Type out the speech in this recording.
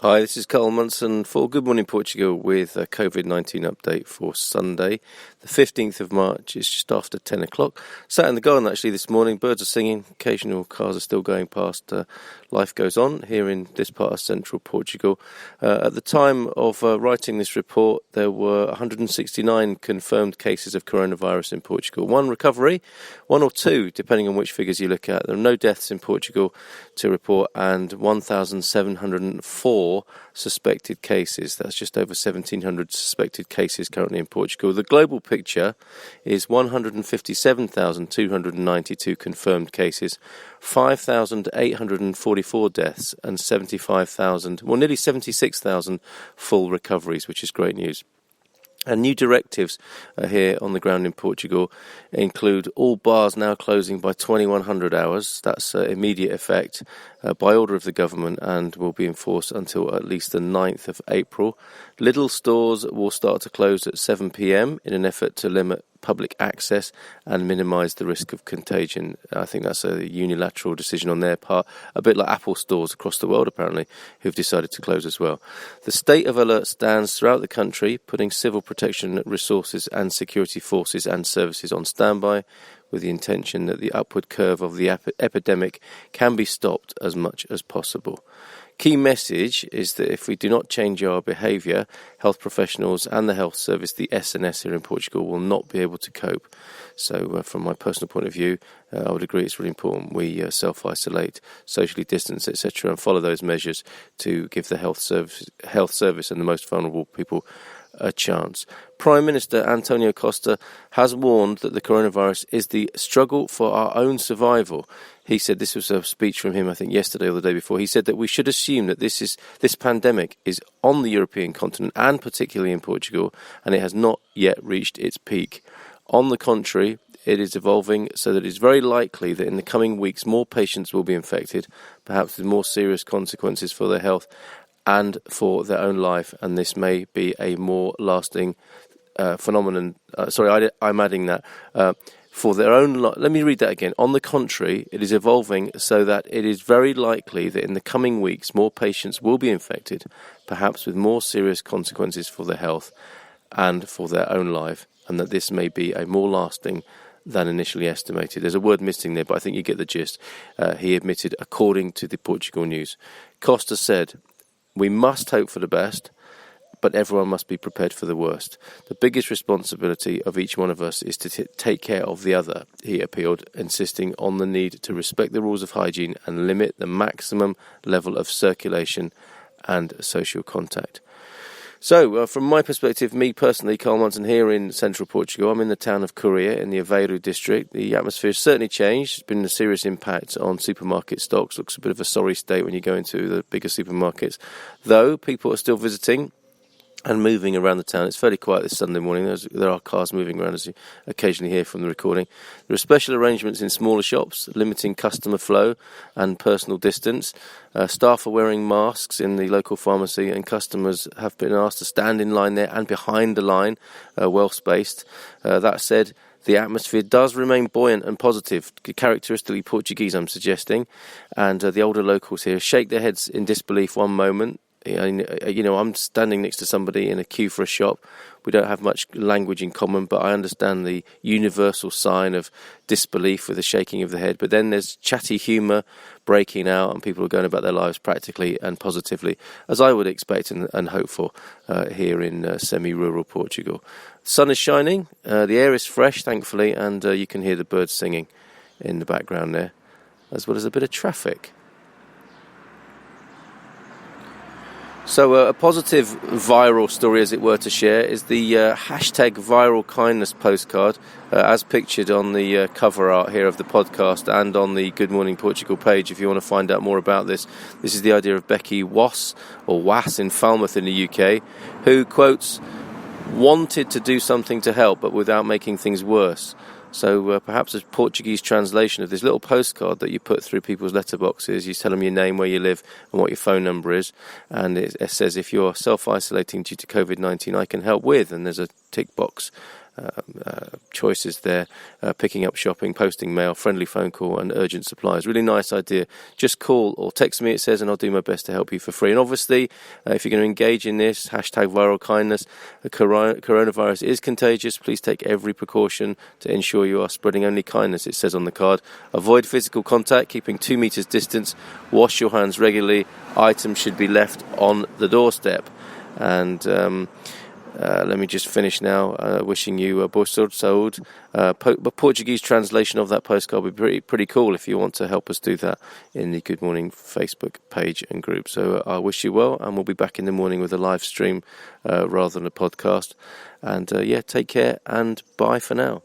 Hi, this is Carl Munson for Good Morning Portugal with a COVID-19 update for Sunday, the 15th of March. It's just after 10 o'clock. Sat in the garden actually this morning, birds are singing, occasional cars are still going past. Life goes on here in this part of central Portugal. At the time of writing this report, there were 169 confirmed cases of coronavirus in Portugal. One recovery, one or two, depending on which figures you look at. There are no deaths in Portugal to report, and 1,704 suspected cases. That's just over 1,700 suspected cases currently in Portugal. The global picture is 157,292 confirmed cases, 5,844 deaths, and nearly 76,000 full recoveries, which is great news. And new directives here on the ground in Portugal include all bars now closing by 2100 hours. That's immediate effect by order of the government and will be enforced until at least the 9th of April. Lidl stores will start to close at 7 p.m. in an effort to limit public access and minimise the risk of contagion. I think that's a unilateral decision on their part, a bit like Apple stores across the world apparently, who've decided to close as well. The state of alert stands throughout the country, putting civil protection resources and security forces and services on standby, with the intention that the upward curve of the epidemic can be stopped as much as possible. Key message is that if we do not change our behaviour, health professionals and the health service, the SNS here in Portugal, will not be able to cope. So from my personal point of view, I would agree it's really important we self-isolate, socially distance, etc., and follow those measures to give the health service and the most vulnerable people a chance. Prime Minister Antonio Costa has warned that the coronavirus is the struggle for our own survival. He said, this was a speech from him, I think yesterday or the day before, he said that we should assume that this pandemic is on the European continent and particularly in Portugal, and it has not yet reached its peak. On the contrary, it is evolving so that it is very likely that in the coming weeks more patients will be infected, perhaps with more serious consequences for their health and for their own life, and this may be a more lasting phenomenon. I'm adding that. For their own life. Let me read that again. On the contrary, it is evolving so that it is very likely that in the coming weeks more patients will be infected, perhaps with more serious consequences for their health and for their own life, and that this may be a more lasting than initially estimated. There's a word missing there, but I think you get the gist. He admitted, according to the Portugal News. Costa said, "We must hope for the best, but everyone must be prepared for the worst. The biggest responsibility of each one of us is to take care of the other," he appealed, insisting on the need to respect the rules of hygiene and limit the maximum level of circulation and social contact. So, from my perspective, me personally, Carl Munson, here in central Portugal, I'm in the town of Coria in the Aveiro district. The atmosphere has certainly changed. There's been a serious impact on supermarket stocks. Looks a bit of a sorry state when you go into the bigger supermarkets. Though, people are still visiting and moving around the town. It's fairly quiet this Sunday morning. There are cars moving around, as you occasionally hear from the recording. There are special arrangements in smaller shops, limiting customer flow and personal distance. Staff are wearing masks in the local pharmacy, and customers have been asked to stand in line there and behind the line, well spaced. That said, the atmosphere does remain buoyant and positive, characteristically Portuguese, I'm suggesting. And the older locals here shake their heads in disbelief one moment. I'm standing next to somebody in a queue for a shop. We don't have much language in common, but I understand the universal sign of disbelief with the shaking of the head. But then there's chatty humour breaking out, and people are going about their lives practically and positively, as I would expect and hope for here in semi-rural Portugal. The sun is shining, the air is fresh, thankfully, and you can hear the birds singing in the background there, as well as a bit of traffic. So a positive viral story, as it were, to share is the hashtag viral kindness postcard, as pictured on the cover art here of the podcast and on the Good Morning Portugal page if you want to find out more about this. This is the idea of Becky Was in Falmouth in the UK, who, quotes, wanted to do something to help but without making things worse. So perhaps a Portuguese translation of this little postcard that you put through people's letterboxes. You tell them your name, where you live, and what your phone number is. And it says, if you're self-isolating due to COVID-19, I can help with. And there's a tick box choices there, picking up shopping, posting mail, friendly phone call and urgent supplies. Really nice idea. Just call or text me, it says, and I'll do my best to help you for free. And obviously, if you're going to engage in this, hashtag viral kindness, the coronavirus is contagious. Please take every precaution to ensure you are spreading only kindness, it says on the card. Avoid physical contact, keeping 2 meters distance. Wash your hands regularly. Items should be left on the doorstep. And let me just finish now, wishing you a boa sorte, saúde. A Portuguese translation of that postcard would be pretty cool if you want to help us do that in the Good Morning Facebook page and group. So I wish you well, and we'll be back in the morning with a live stream rather than a podcast. And take care, and bye for now.